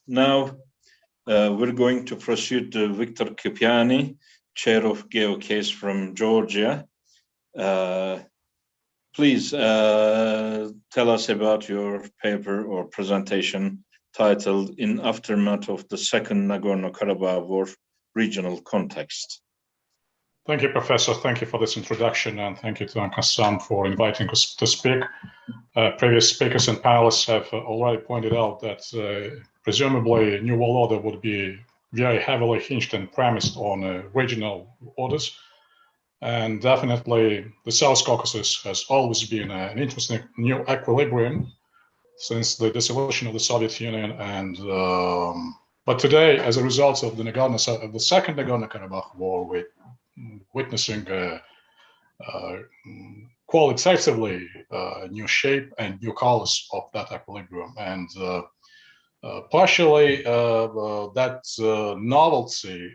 Now we're going to proceed to Victor Kipiani, Chair of GeoCase from Georgia. Please tell us about your paper or presentation titled "In Aftermath of the Second Nagorno-Karabakh War, Regional Context." Thank you, Professor. Thank you for this introduction, and thank you to ANKASAM for inviting us to speak. Previous speakers and panelists have already pointed out that presumably New World Order would be very heavily hinged and premised on regional orders. And definitely the South Caucasus has always been an interesting new equilibrium since the dissolution of the Soviet Union. And but today, as a result of the second Nagorno-Karabakh war, we're witnessing qualitatively new shape and new colors of that equilibrium. And partially that novelty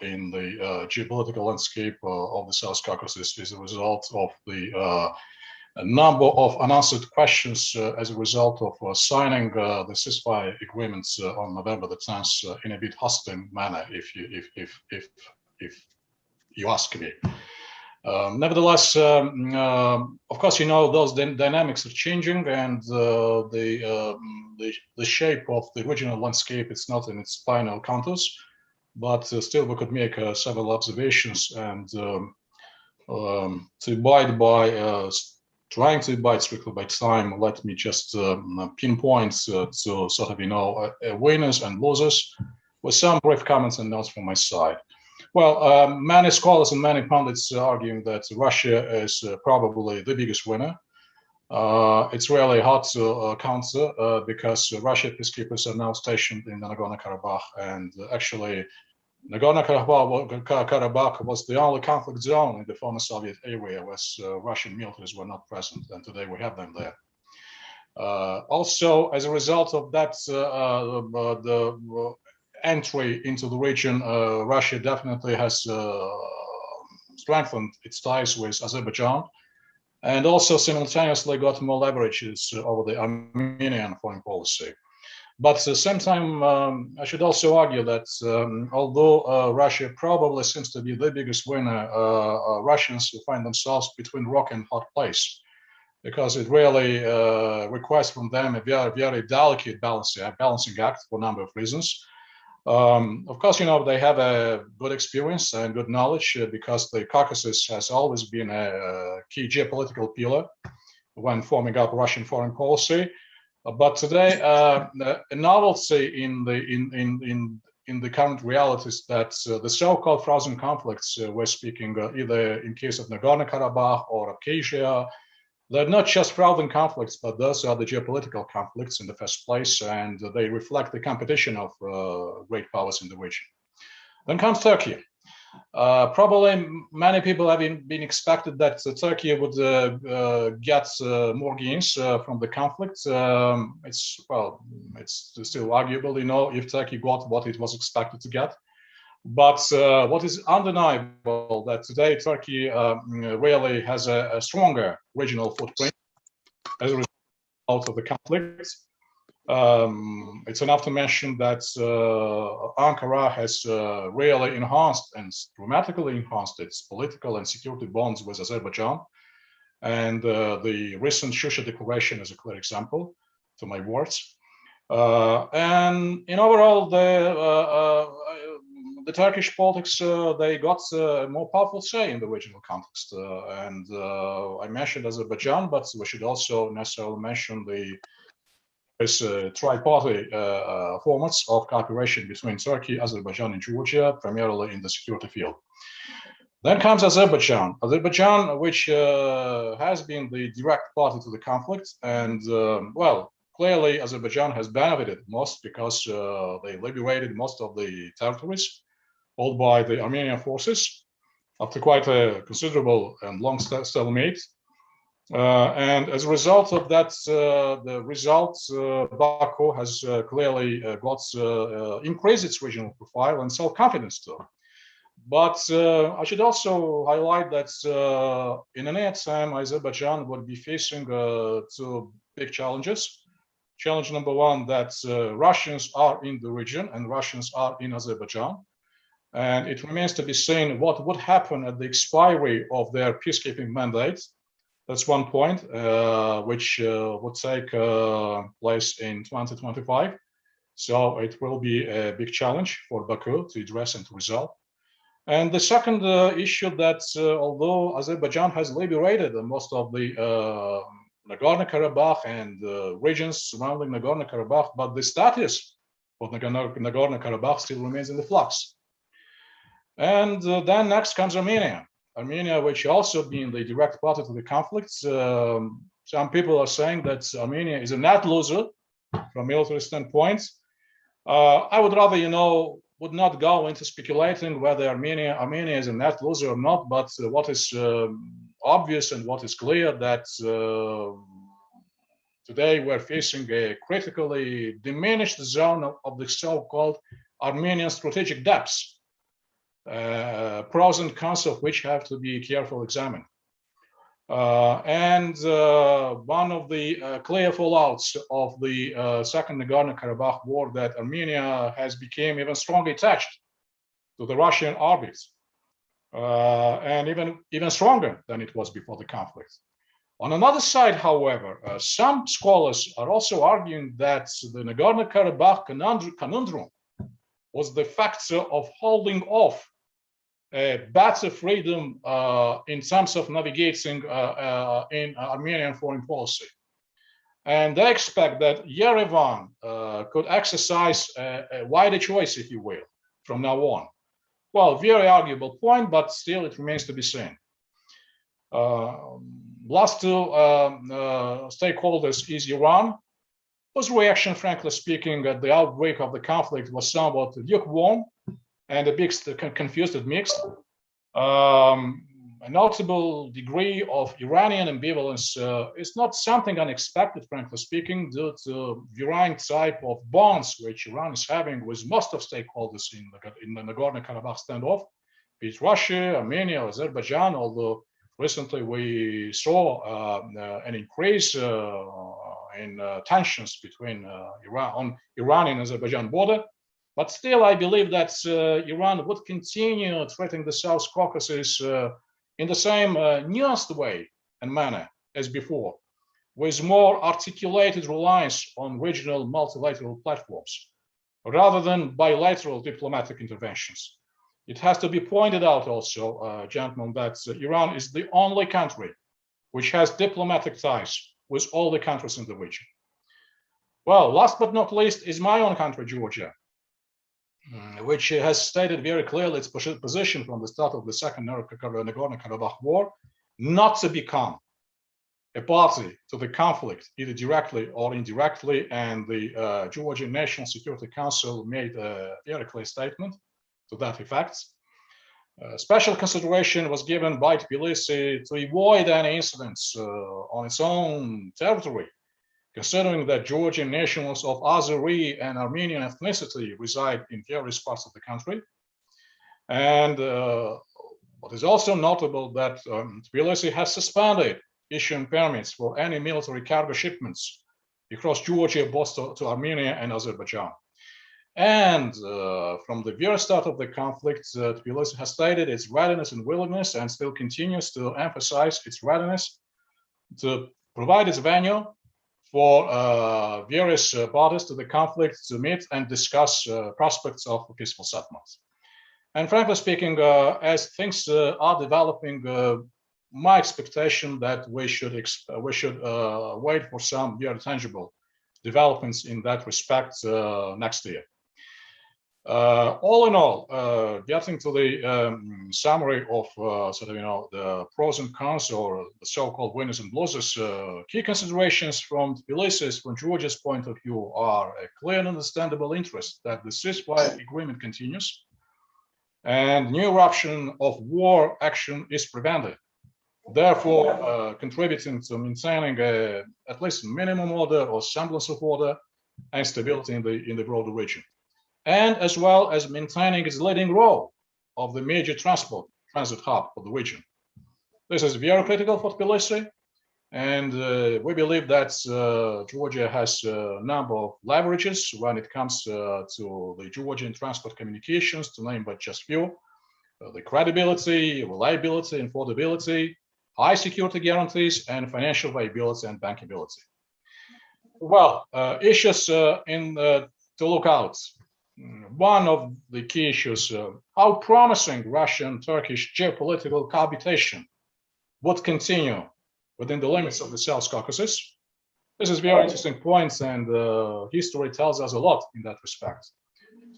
in the geopolitical landscape of the South Caucasus is a result of the number of unanswered questions as a result of signing the ceasefire agreements on November the 10th in a bit hostile manner, if you ask me. Nevertheless, of course, you know, those dynamics are changing, and the shape of the regional landscape is not in its final contours, but still we could make several observations. And to abide by, trying to abide strictly by time, let me just pinpoint to sort of, you know, winners and losers with some brief comments and notes from my side. Well, many scholars and many pundits are arguing that Russia is probably the biggest winner. It's really hard to counter because Russian peacekeepers are now stationed in Nagorno-Karabakh, and actually Nagorno-Karabakh was the only conflict zone in the former Soviet area where Russian militaries were not present, and today we have them there. Also, as a result of that, the entry into the region, Russia definitely has strengthened its ties with Azerbaijan, and also simultaneously got more leverages over the Armenian foreign policy. But at the same time, I should also argue that although Russia probably seems to be the biggest winner, Russians find themselves between rock and hard place, because it really requires from them a very, very delicate balancing act for a number of reasons. Of course, you know, they have a good experience and good knowledge because the Caucasus has always been a key geopolitical pillar when forming up Russian foreign policy. But today, a novelty in the current realities that the so-called frozen conflicts we're speaking either in case of Nagorno-Karabakh or Abkhazia, they're not just frozen conflicts, but those are the geopolitical conflicts in the first place, and they reflect the competition of great powers in the region. Then comes Turkey. Probably many people have been expected that Turkey would get more gains from the conflict. It's still arguable, you know, if Turkey got what it was expected to get. But what is undeniable that today Turkey really has a stronger regional footprint as a result of the conflict. It's enough to mention that Ankara has really enhanced and dramatically enhanced its political and security bonds with Azerbaijan. And the recent Shusha Declaration is a clear example to my words. And in overall, the Turkish politics, they got a more powerful say in the regional context. And I mentioned Azerbaijan, but we should also necessarily mention the tri-party formats of cooperation between Turkey, Azerbaijan, and Georgia, primarily in the security field. Then comes Azerbaijan. Azerbaijan, which has been the direct party to the conflict, and well, clearly Azerbaijan has benefited most because they liberated most of the territories held by the Armenian forces after quite a considerable and long stalemate. And as a result of that, the results, Baku has clearly got increased its regional profile and self-confidence too. But I should also highlight that in the near time, Azerbaijan would be facing two big challenges Challenge number one, that Russians are in the region and Russians are in Azerbaijan. And it remains to be seen what would happen at the expiry of their peacekeeping mandate. That's one point, which would take place in 2025. So it will be a big challenge for Baku to address and to resolve. And the second issue, that although Azerbaijan has liberated most of the Nagorno-Karabakh and regions surrounding Nagorno-Karabakh, but the status of Nagorno-Karabakh still remains in the flux. And then next comes Armenia. Armenia, which also been the direct party to the conflict. Some people are saying that Armenia is a net loser from military standpoint. I would rather, would not go into speculating whether Armenia is a net loser or not, but what is obvious and what is clear, that today we're facing a critically diminished zone of the so-called Armenian strategic depths, pros and cons of which have to be carefully examined. And one of the clear fallouts of the Second Nagorno-Karabakh war, that Armenia has become even stronger attached to the Russian orbit, and even stronger than it was before the conflict. On another side, however, some scholars are also arguing that the Nagorno-Karabakh conundrum was the factor of holding off a better freedom in terms of navigating in Armenian foreign policy. And they expect that Yerevan could exercise a wider choice, if you will, from now on. Well, very arguable point, but still it remains to be seen. Last two stakeholders is Iran, whose reaction, frankly speaking, at the outbreak of the conflict was somewhat lukewarm and a bit confused and mixed. A notable degree of Iranian ambivalence is not something unexpected, frankly speaking, due to varying type of bonds which Iran is having with most of stakeholders in the Nagorno-Karabakh standoff, be it Russia, Armenia, Azerbaijan, although recently we saw an increase in tensions between Iran and Azerbaijan border. But still, I believe that Iran would continue treating the South Caucasus in the same nuanced way and manner as before, with more articulated reliance on regional multilateral platforms, rather than bilateral diplomatic interventions. It has to be pointed out also, gentlemen, that Iran is the only country which has diplomatic ties with all the countries in the region. Well, last but not least is my own country, Georgia, which has stated very clearly its position from the start of the Second Nagorno-Karabakh war, not to become a party to the conflict, either directly or indirectly. And the Georgian National Security Council made a very clear statement to that effect. Special consideration was given by Tbilisi to avoid any incidents on its own territory, considering that Georgian nationals of Azeri and Armenian ethnicity reside in various parts of the country. And what is also notable, that Tbilisi has suspended issuing permits for any military cargo shipments across Georgia, both to Armenia and Azerbaijan. And from the very start of the conflict, Tbilisi has stated its readiness and willingness, and still continues to emphasize its readiness to provide its venue for various parties to the conflict to meet and discuss prospects of peaceful settlements. And frankly speaking, as things are developing, my expectation that we should wait for some very tangible developments in that respect next year. All in all, getting to the summary of the pros and cons, or the so-called winners and losers, key considerations from Tbilisi's, from Georgia's point of view, are a clear and understandable interest that the ceasefire agreement continues and new eruption of war action is prevented, therefore contributing to maintaining at least minimum order or semblance of order and stability in the broader region, and as well as maintaining its leading role of the major transit hub for the region. This is very critical for Tbilisi, And we believe that Georgia has a number of leverages when it comes to the Georgian transport communications, to name but just few. The credibility, reliability, affordability, high security guarantees, and financial viability and bankability. Well, issues to look out. One of the key issues, how promising Russian-Turkish geopolitical cohabitation would continue within the limits of the South Caucasus. This is a very interesting point, and history tells us a lot in that respect.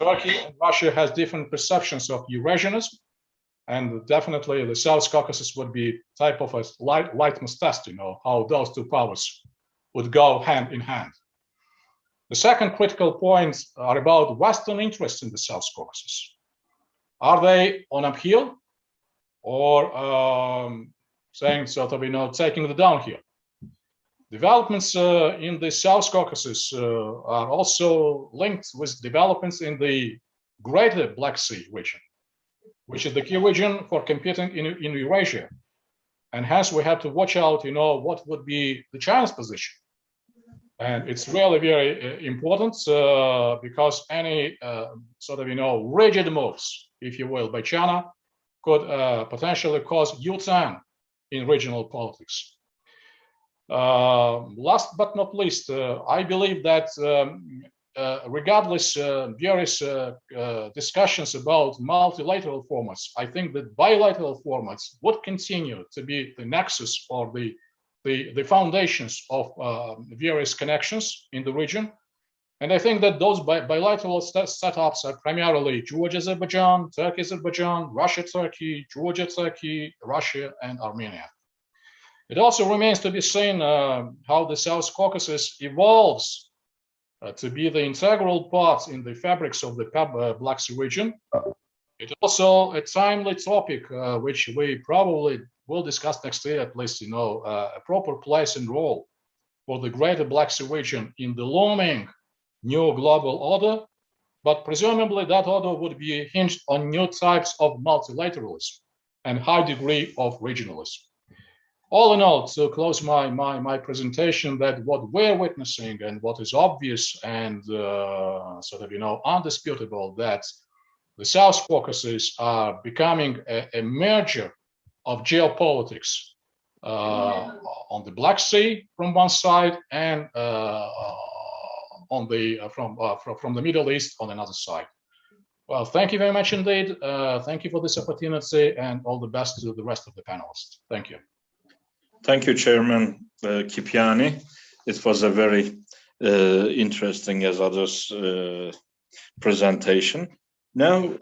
Turkey and Russia has different perceptions of Eurasianism, and definitely the South Caucasus would be type of a litmus test, how those two powers would go hand in hand. The second critical points are about Western interests in the South Caucasus. Are they on uphill or saying sort of, taking the downhill? Developments in the South Caucasus are also linked with developments in the greater Black Sea region, which is the key region for competing in Eurasia. And hence we have to watch out, what would be the China's position. And it's really very important because any sort of, rigid moves, if you will, by China could potentially cause U-turn in regional politics. Last but not least, I believe that regardless various discussions about multilateral formats, I think that bilateral formats would continue to be the nexus or the foundations of various connections in the region. And I think that those bilateral setups are primarily Georgia-Azerbaijan, Turkey-Azerbaijan, Russia-Turkey, Georgia-Turkey, Russia, and Armenia. It also remains to be seen how the South Caucasus evolves to be the integral part in the fabrics of the Black Sea region. It's also a timely topic, which we probably will discuss next year, at least, a proper place and role for the greater Black Sea region in the looming new global order, but presumably that order would be hinged on new types of multilateralism and high degree of regionalism. All in all, to close my presentation, that what we're witnessing and what is obvious and sort of, undisputable, that the South Caucasus are becoming a merger of geopolitics on the Black Sea from one side and on from the Middle East on another side. Well, thank you very much indeed. Thank you for this opportunity, and all the best to the rest of the panelists. Thank you. Thank you, Chairman Kipiani. It was a very interesting, as others, presentation. Now,